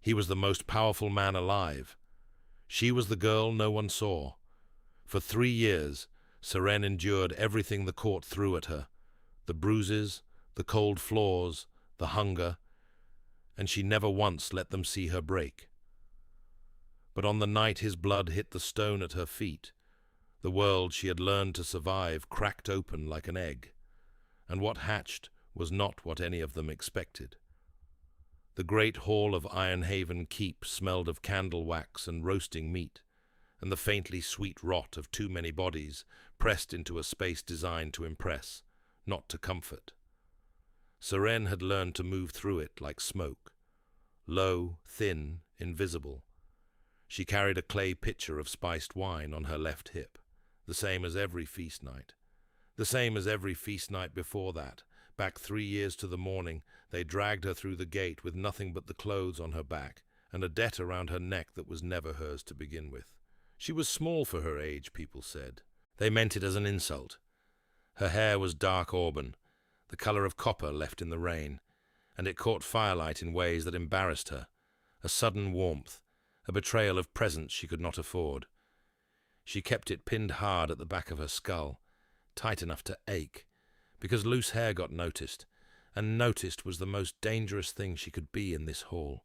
He was the most powerful man alive. She was the girl no one saw. For 3 years, Seren endured everything the court threw at her, the bruises, the cold floors, the hunger, and she never once let them see her break. But on the night his blood hit the stone at her feet, the world she had learned to survive cracked open like an egg, and what hatched was not what any of them expected. The great hall of Ironhaven Keep smelled of candle wax and roasting meat, and the faintly sweet rot of too many bodies pressed into a space designed to impress, not to comfort. Seren had learned to move through it like smoke, low, thin, invisible. She carried a clay pitcher of spiced wine on her left hip, the same as every feast night. The same as every feast night before that. Back 3 years to the morning, they dragged her through the gate with nothing but the clothes on her back and a debt around her neck that was never hers to begin with. She was small for her age, people said. They meant it as an insult. Her hair was dark auburn, the color of copper left in the rain, and it caught firelight in ways that embarrassed her, a sudden warmth, a betrayal of presents she could not afford. She kept it pinned hard at the back of her skull, tight enough to ache, because loose hair got noticed, and noticed was the most dangerous thing she could be in this hall.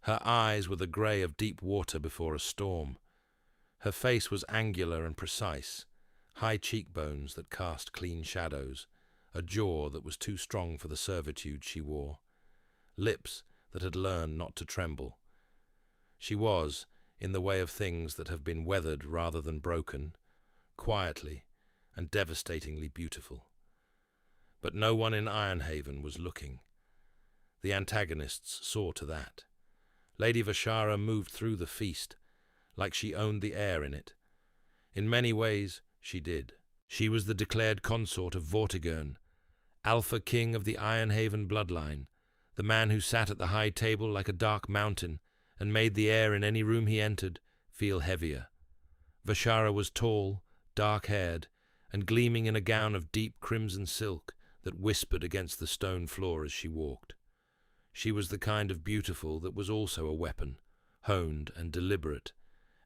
Her eyes were the grey of deep water before a storm. Her face was angular and precise, high cheekbones that cast clean shadows, a jaw that was too strong for the servitude she wore, lips that had learned not to tremble. She was, in the way of things that have been weathered rather than broken, quietly and devastatingly beautiful. But no one in Ironhaven was looking. The antagonists saw to that. Lady Vashara moved through the feast, like she owned the air in it. In many ways, she did. She was the declared consort of Vortigern, Alpha King of the Ironhaven bloodline, the man who sat at the high table like a dark mountain and made the air in any room he entered feel heavier. Vashara was tall, dark-haired, and gleaming in a gown of deep crimson silk that whispered against the stone floor as she walked. She was the kind of beautiful that was also a weapon, honed and deliberate,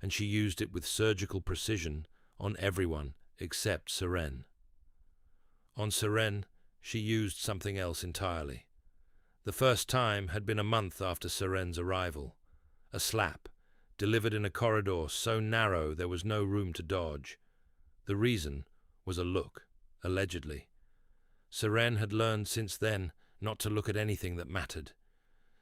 and she used it with surgical precision on everyone except Seren. On Seren, she used something else entirely. The first time had been a month after Seren's arrival. A slap, delivered in a corridor so narrow there was no room to dodge. The reason was a look, allegedly. Seren had learned since then not to look at anything that mattered.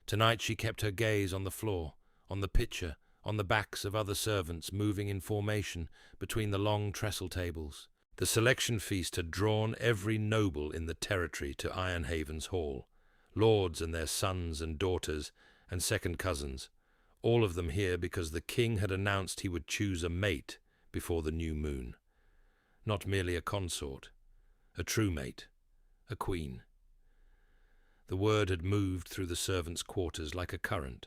Tonight she kept her gaze on the floor, on the pitcher, on the backs of other servants moving in formation between the long trestle tables. The selection feast had drawn every noble in the territory to Ironhaven's hall, lords and their sons and daughters and second cousins, all of them here because the king had announced he would choose a mate before the new moon. Not merely a consort, a true mate, a queen. The word had moved through the servants' quarters like a current.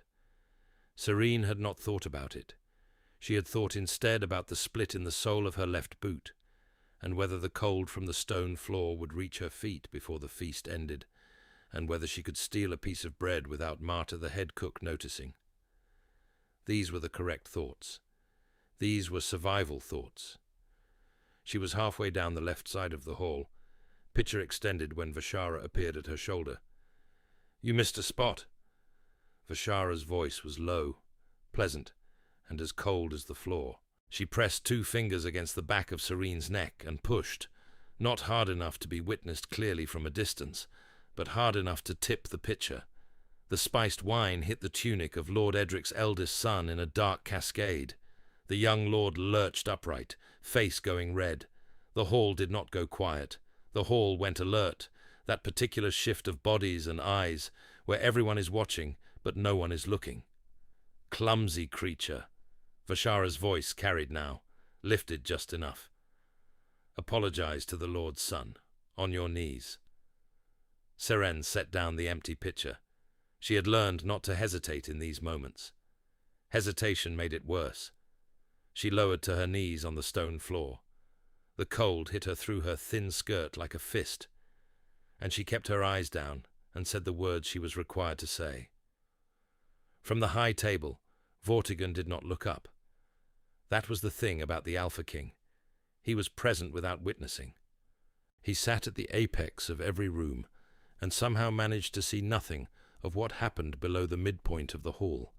Serene had not thought about it. She had thought instead about the split in the sole of her left boot, and whether the cold from the stone floor would reach her feet before the feast ended, and whether she could steal a piece of bread without Marta the head cook noticing. These were the correct thoughts. These were survival thoughts. She was halfway down the left side of the hall, pitcher extended when Vashara appeared at her shoulder. "You missed a spot." Vashara's voice was low, pleasant, and as cold as the floor. She pressed 2 fingers against the back of Serene's neck and pushed, not hard enough to be witnessed clearly from a distance, but hard enough to tip the pitcher. The spiced wine hit the tunic of Lord Edric's eldest son in a dark cascade. The young lord lurched upright, face going red. The hall did not go quiet. The hall went alert, that particular shift of bodies and eyes, where everyone is watching, but no one is looking. Clumsy creature. Vashara's voice carried now, lifted just enough. "Apologize to the Lord's son. On your knees." Seren set down the empty pitcher. She had learned not to hesitate in these moments. Hesitation made it worse. She lowered to her knees on the stone floor. The cold hit her through her thin skirt like a fist, and she kept her eyes down and said the words she was required to say. From the high table, Vortigern did not look up. That was the thing about the Alpha King. He was present without witnessing. He sat at the apex of every room, and somehow managed to see nothing of what happened below the midpoint of the hall.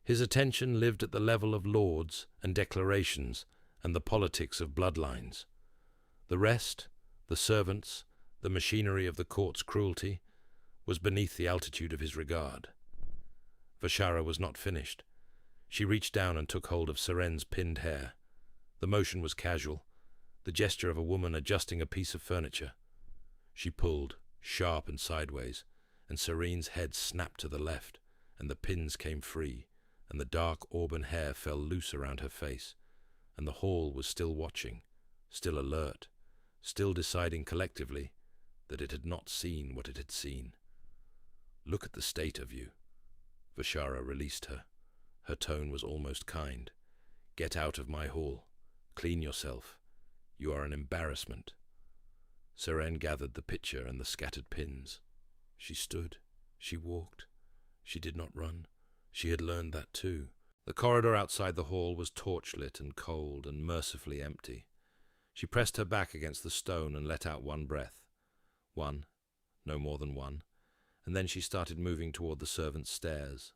His attention lived at the level of lords and declarations and the politics of bloodlines. The rest, the servants, the machinery of the court's cruelty, was beneath the altitude of his regard. Vashara was not finished. She reached down and took hold of Seren's pinned hair. The motion was casual, the gesture of a woman adjusting a piece of furniture. She pulled, sharp and sideways, and Serene's head snapped to the left, and the pins came free, and the dark auburn hair fell loose around her face, and the hall was still watching, still alert, still deciding collectively that it had not seen what it had seen. "Look at the state of you." Vashara released her. Her tone was almost kind. "Get out of my hall. Clean yourself. You are an embarrassment." Seren gathered the pitcher and the scattered pins. She stood. She walked. She did not run. She had learned that too. The corridor outside the hall was torchlit and cold and mercifully empty. She pressed her back against the stone and let out one breath. One, no more than one, and then she started moving toward the servants' stairs.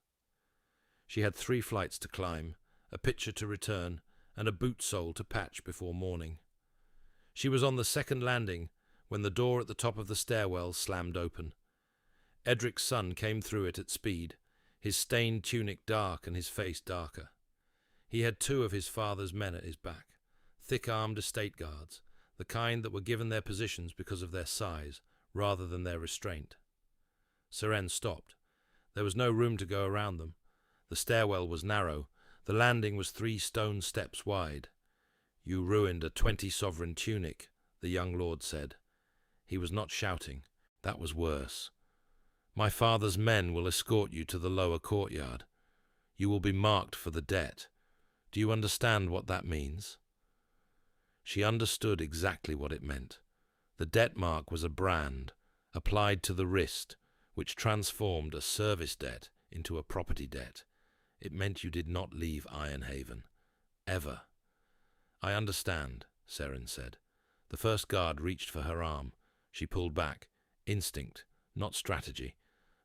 She had 3 flights to climb, a pitcher to return, and a boot sole to patch before morning. She was on the second landing when the door at the top of the stairwell slammed open. Edric's son came through it at speed, his stained tunic dark and his face darker. He had 2 of his father's men at his back, thick-armed estate guards, the kind that were given their positions because of their size rather than their restraint. Seren stopped. There was no room to go around them. The stairwell was narrow. The landing was 3 stone steps wide. "You ruined a 20-sovereign tunic," the young lord said. He was not shouting. That was worse. "My father's men will escort you to the lower courtyard. You will be marked for the debt. Do you understand what that means?" She understood exactly what it meant. The debt mark was a brand, applied to the wrist, which transformed a service debt into a property debt. It meant you did not leave Ironhaven. Ever. "I understand," Seren said. The first guard reached for her arm. She pulled back. Instinct, not strategy.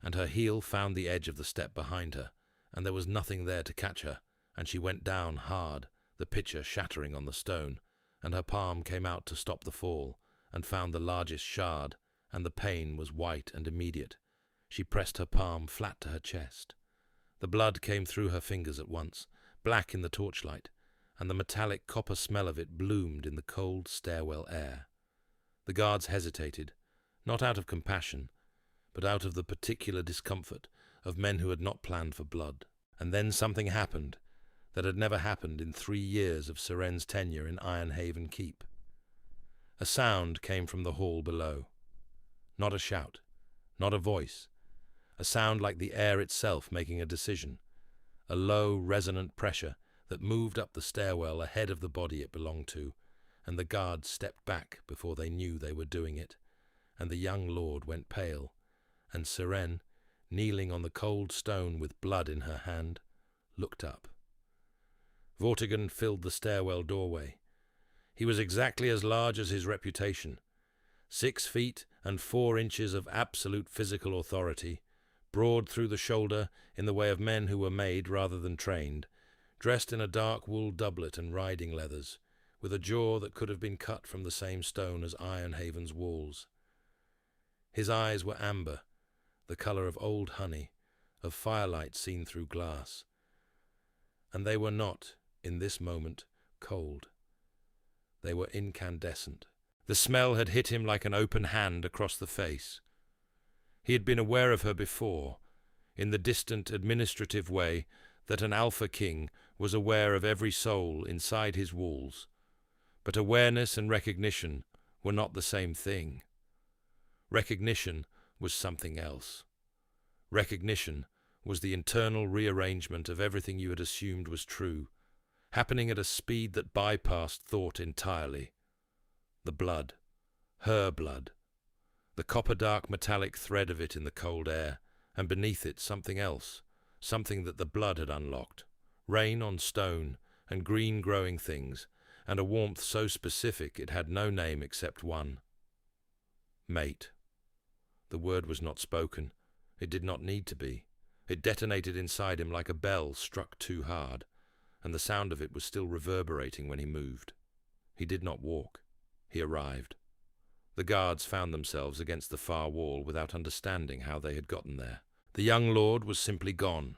And her heel found the edge of the step behind her, and there was nothing there to catch her, and she went down hard, the pitcher shattering on the stone, and her palm came out to stop the fall, and found the largest shard, and the pain was white and immediate. She pressed her palm flat to her chest. The blood came through her fingers at once, black in the torchlight, and the metallic copper smell of it bloomed in the cold stairwell air. The guards hesitated, not out of compassion, but out of the particular discomfort of men who had not planned for blood. And then something happened that had never happened in 3 years of Seren's tenure in Ironhaven Keep. A sound came from the hall below. Not a shout, not a voice. A sound like the air itself making a decision. A low, resonant pressure that moved up the stairwell ahead of the body it belonged to, and the guards stepped back before they knew they were doing it, and the young lord went pale, and Seren, kneeling on the cold stone with blood in her hand, looked up. Vortigern filled the stairwell doorway. He was exactly as large as his reputation. 6 feet and 4 inches of absolute physical authority, broad through the shoulder in the way of men who were made rather than trained, dressed in a dark wool doublet and riding leathers, with a jaw that could have been cut from the same stone as Ironhaven's walls. His eyes were amber, the colour of old honey, of firelight seen through glass. And they were not, in this moment, cold. They were incandescent. The smell had hit him like an open hand across the face. He had been aware of her before, in the distant administrative way that an Alpha King was aware of every soul inside his walls. But awareness and recognition were not the same thing. Recognition was something else. Recognition was the internal rearrangement of everything you had assumed was true, happening at a speed that bypassed thought entirely. The blood, her blood, the copper-dark metallic thread of it in the cold air, and beneath it something else, something that the blood had unlocked. Rain on stone and green growing things, and a warmth so specific it had no name except one. Mate. The word was not spoken. It did not need to be. It detonated inside him like a bell struck too hard, and the sound of it was still reverberating when he moved. He did not walk. He arrived. The guards found themselves against the far wall without understanding how they had gotten there. The young lord was simply gone.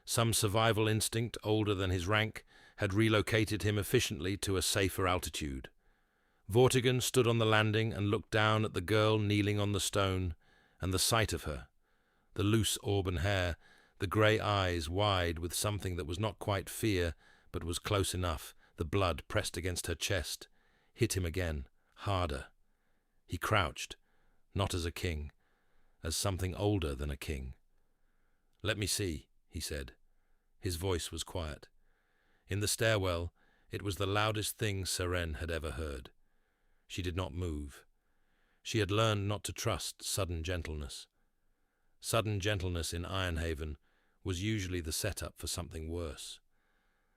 Some survival instinct older than his rank had relocated him efficiently to a safer altitude. Vortigern stood on the landing and looked down at the girl kneeling on the stone, and the sight of her, the loose auburn hair, the grey eyes wide with something that was not quite fear but was close enough, the blood pressed against her chest, hit him again, harder. He crouched, not as a king, as something older than a king. "Let me see," he said. His voice was quiet. In the stairwell, it was the loudest thing Seren had ever heard. She did not move. She had learned not to trust sudden gentleness. Sudden gentleness in Ironhaven was usually the setup for something worse.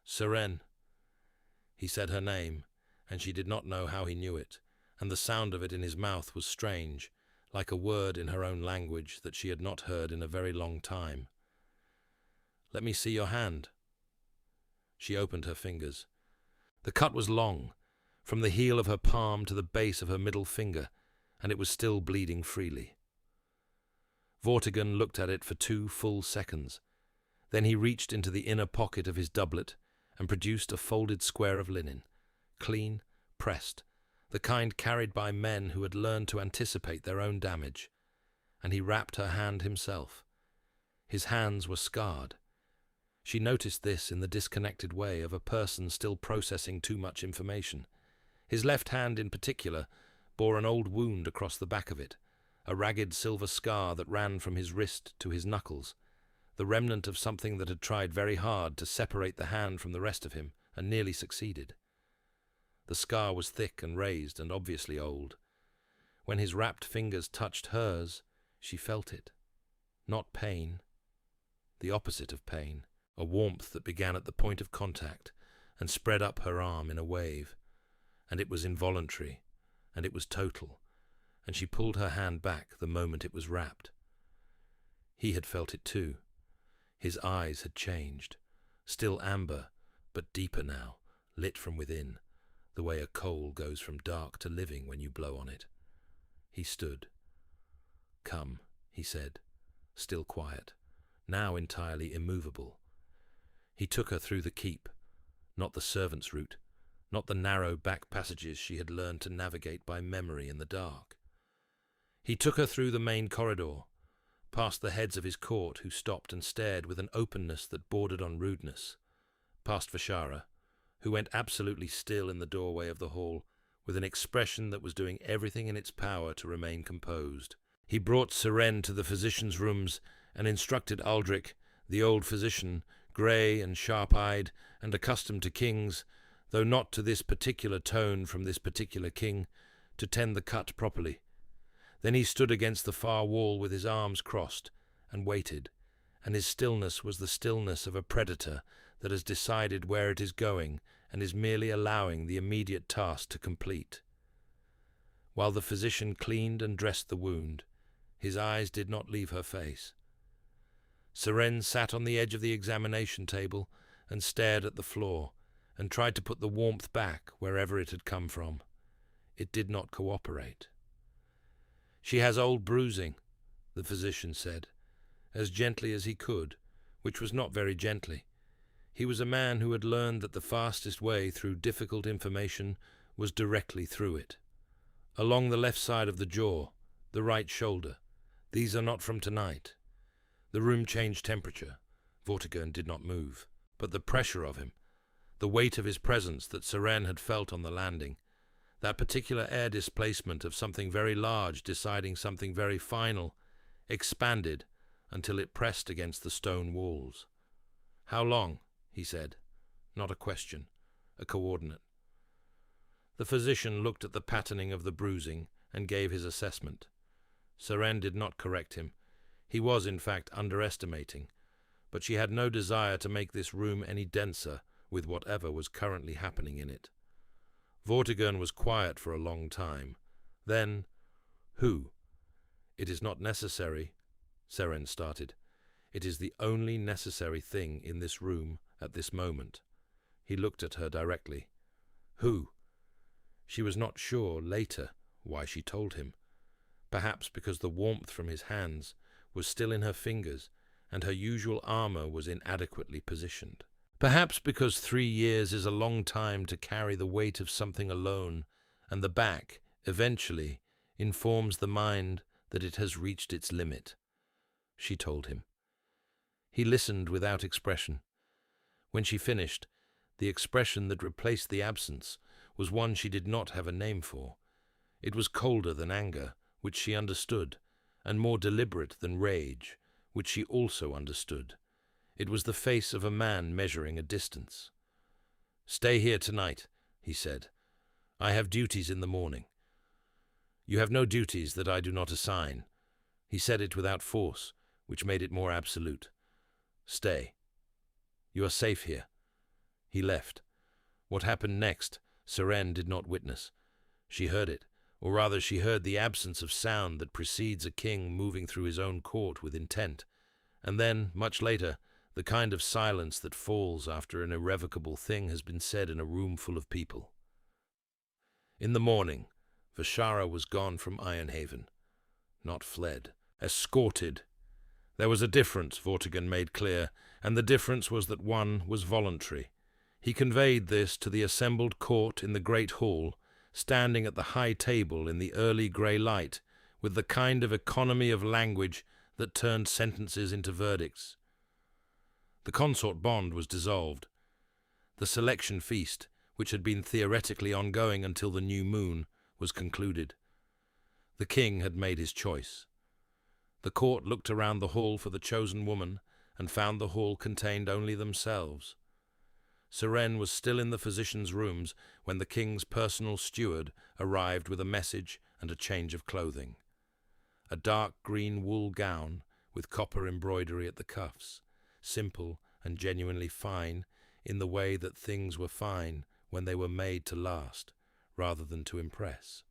Seren. He said her name, and she did not know how he knew it, and the sound of it in his mouth was strange, like a word in her own language that she had not heard in a very long time. "Let me see your hand." She opened her fingers. The cut was long, from the heel of her palm to the base of her middle finger, and it was still bleeding freely. Vortigern looked at it for 2 full seconds. Then he reached into the inner pocket of his doublet and produced a folded square of linen, clean, pressed, the kind carried by men who had learned to anticipate their own damage, and he wrapped her hand himself. His hands were scarred. She noticed this in the disconnected way of a person still processing too much information. His left hand in particular bore an old wound across the back of it, a ragged silver scar that ran from his wrist to his knuckles, the remnant of something that had tried very hard to separate the hand from the rest of him and nearly succeeded. The scar was thick and raised and obviously old. When his wrapped fingers touched hers, she felt it. Not pain. The opposite of pain. A warmth that began at the point of contact and spread up her arm in a wave. And it was involuntary, and it was total, and she pulled her hand back the moment it was wrapped. He had felt it too. His eyes had changed, still amber, but deeper now, lit from within, the way a coal goes from dark to living when you blow on it. He stood. "Come," he said, still quiet, now entirely immovable. He took her through the keep, not the servants' route, not the narrow back passages she had learned to navigate by memory in the dark. He took her through the main corridor, past the heads of his court who stopped and stared with an openness that bordered on rudeness, past Vashara, who went absolutely still in the doorway of the hall with an expression that was doing everything in its power to remain composed. He brought Seren to the physician's rooms and instructed Aldrich, the old physician, grey and sharp-eyed and accustomed to kings, though not to this particular tone from this particular king, to tend the cut properly. Then he stood against the far wall with his arms crossed and waited, and his stillness was the stillness of a predator that has decided where it is going and is merely allowing the immediate task to complete. While the physician cleaned and dressed the wound, his eyes did not leave her face. Seren sat on the edge of the examination table and stared at the floor and tried to put the warmth back wherever it had come from. It did not cooperate. "She has old bruising," the physician said, as gently as he could, which was not very gently. He was a man who had learned that the fastest way through difficult information was directly through it. "Along the left side of the jaw, the right shoulder. These are not from tonight." The room changed temperature. Vortigern did not move, but the pressure of him, the weight of his presence that Seren had felt on the landing, that particular air displacement of something very large deciding something very final, expanded until it pressed against the stone walls. "How long?" he said. Not a question, a coordinate. The physician looked at the patterning of the bruising and gave his assessment. Seren did not correct him. He was, in fact, underestimating, but she had no desire to make this room any denser with whatever was currently happening in it. Vortigern was quiet for a long time. Then, "Who?" "It is not necessary," Seren started. "It is the only necessary thing in this room at this moment." He looked at her directly. "Who?" She was not sure later why she told him. Perhaps because the warmth from his hands was still in her fingers and her usual armor was inadequately positioned. Perhaps because 3 years is a long time to carry the weight of something alone, and the back, eventually, informs the mind that it has reached its limit. She told him. He listened without expression. When she finished, the expression that replaced the absence was one she did not have a name for. It was colder than anger, which she understood, and more deliberate than rage, which she also understood. It was the face of a man measuring a distance. "Stay here tonight," he said. "I have duties in the morning." "You have no duties that I do not assign." He said it without force, which made it more absolute. "Stay. You are safe here." He left. What happened next, Seren did not witness. She heard it, or rather she heard the absence of sound that precedes a king moving through his own court with intent, and then, much later, the kind of silence that falls after an irrevocable thing has been said in a room full of people. In the morning, Vashara was gone from Ironhaven. Not fled. Escorted. There was a difference, Vortigern made clear, and the difference was that one was voluntary. He conveyed this to the assembled court in the great hall, standing at the high table in the early grey light, with the kind of economy of language that turned sentences into verdicts. The consort bond was dissolved. The selection feast, which had been theoretically ongoing until the new moon, was concluded. The king had made his choice. The court looked around the hall for the chosen woman and found the hall contained only themselves. Seren was still in the physician's rooms when the king's personal steward arrived with a message and a change of clothing. A dark green wool gown with copper embroidery at the cuffs, simple and genuinely fine in the way that things were fine when they were made to last, rather than to impress.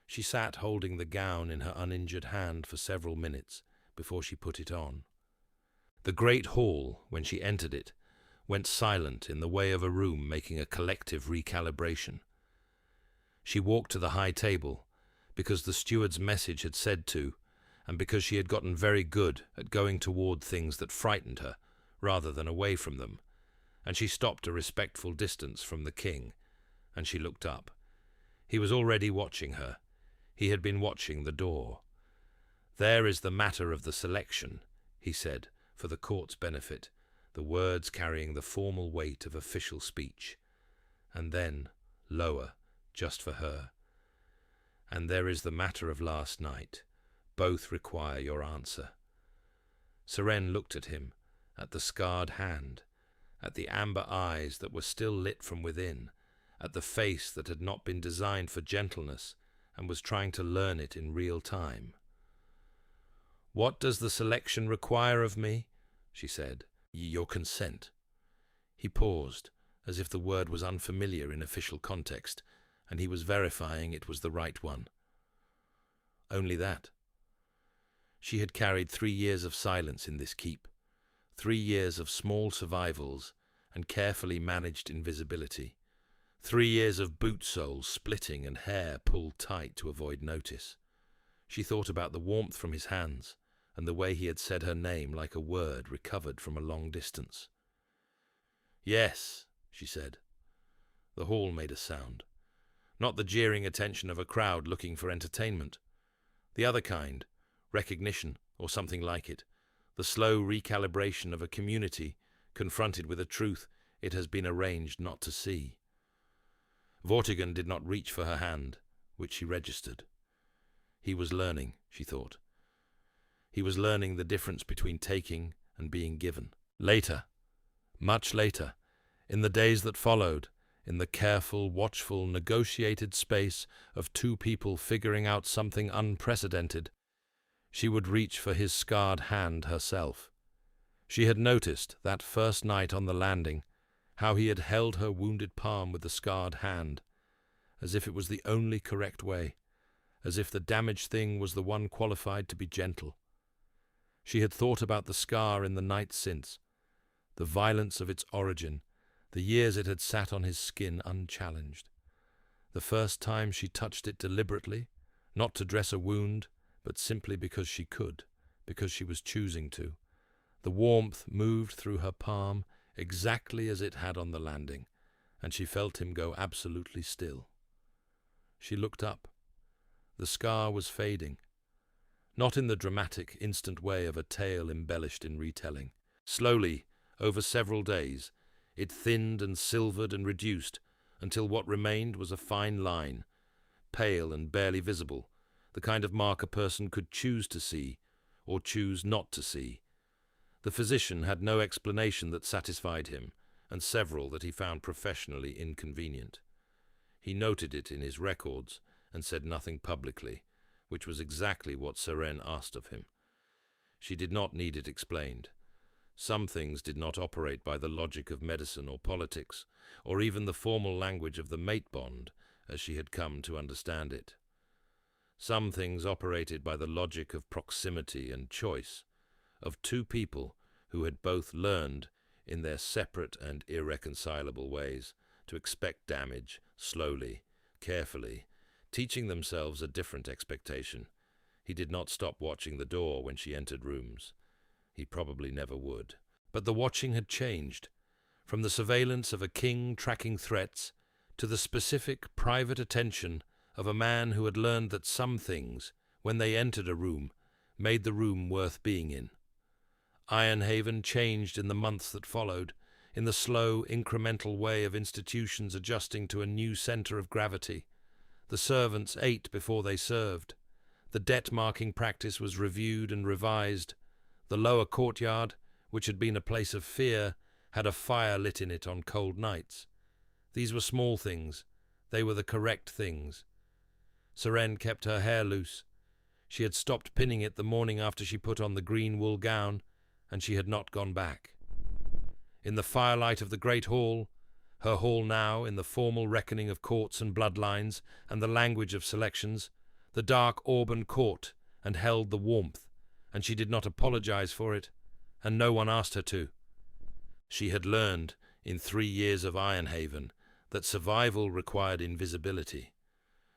She sat holding the gown in her uninjured hand for several minutes before she put it on. The great hall, when she entered it, went silent in the way of a room making a collective recalibration. She walked to the high table, because the steward's message had said to, and because she had gotten very good at going toward things that frightened her, rather than away from them, and she stopped a respectful distance from the king, and she looked up. He was already watching her. He had been watching the door. "There is the matter of the selection," he said, for the court's benefit, the words carrying the formal weight of official speech. And then, lower, just for her. "And there is the matter of last night. Both require your answer." Seren looked at him, at the scarred hand, at the amber eyes that were still lit from within, at the face that had not been designed for gentleness and was trying to learn it in real time. "What does the selection require of me?" she said. "Your consent." He paused, as if the word was unfamiliar in official context, and he was verifying it was the right one. Only that. She had carried 3 years of silence in this keep, 3 years of small survivals and carefully managed invisibility, 3 years of boot soles splitting and hair pulled tight to avoid notice. She thought about the warmth from his hands and the way he had said her name like a word recovered from a long distance. "Yes," she said. The hall made a sound. Not the jeering attention of a crowd looking for entertainment. The other kind, recognition or something like it, the slow recalibration of a community confronted with a truth it has been arranged not to see. Vortigern did not reach for her hand, which she registered. He was learning, she thought. He was learning the difference between taking and being given. Later, much later, in the days that followed, in the careful, watchful, negotiated space of 2 people figuring out something unprecedented, she would reach for his scarred hand herself. She had noticed, that first night on the landing, how he had held her wounded palm with the scarred hand, as if it was the only correct way, as if the damaged thing was the one qualified to be gentle. She had thought about the scar in the night since, the violence of its origin, the years it had sat on his skin unchallenged. The first time she touched it deliberately, not to dress a wound, but simply because she could, because she was choosing to. The warmth moved through her palm exactly as it had on the landing, and she felt him go absolutely still. She looked up. The scar was fading, not in the dramatic, instant way of a tale embellished in retelling. Slowly, over several days, it thinned and silvered and reduced until what remained was a fine line, pale and barely visible, the kind of mark a person could choose to see or choose not to see. The physician had no explanation that satisfied him, and several that he found professionally inconvenient. He noted it in his records and said nothing publicly, which was exactly what Seren asked of him. She did not need it explained. Some things did not operate by the logic of medicine or politics, or even the formal language of the mate bond, as she had come to understand it. Some things operated by the logic of proximity and choice, of two people who had both learned, in their separate and irreconcilable ways, to expect damage, slowly, carefully, teaching themselves a different expectation. He did not stop watching the door when she entered rooms. He probably never would. But the watching had changed, from the surveillance of a king tracking threats to the specific private attention of a man who had learned that some things, when they entered a room, made the room worth being in. Ironhaven changed in the months that followed, in the slow, incremental way of institutions adjusting to a new center of gravity. The servants ate before they served. The debt-marking practice was reviewed and revised. The lower courtyard, which had been a place of fear, had a fire lit in it on cold nights. These were small things. They were the correct things. Seren kept her hair loose. She had stopped pinning it the morning after she put on the green wool gown, and she had not gone back. In the firelight of the great hall, her hall now, in the formal reckoning of courts and bloodlines and the language of selections, the dark auburn caught and held the warmth, and she did not apologize for it, and no one asked her to. She had learned, in 3 years of Ironhaven, that survival required invisibility.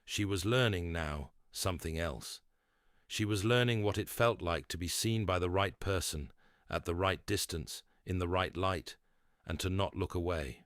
She was learning now something else. She was learning what it felt like to be seen by the right person, at the right distance, in the right light, and to not look away.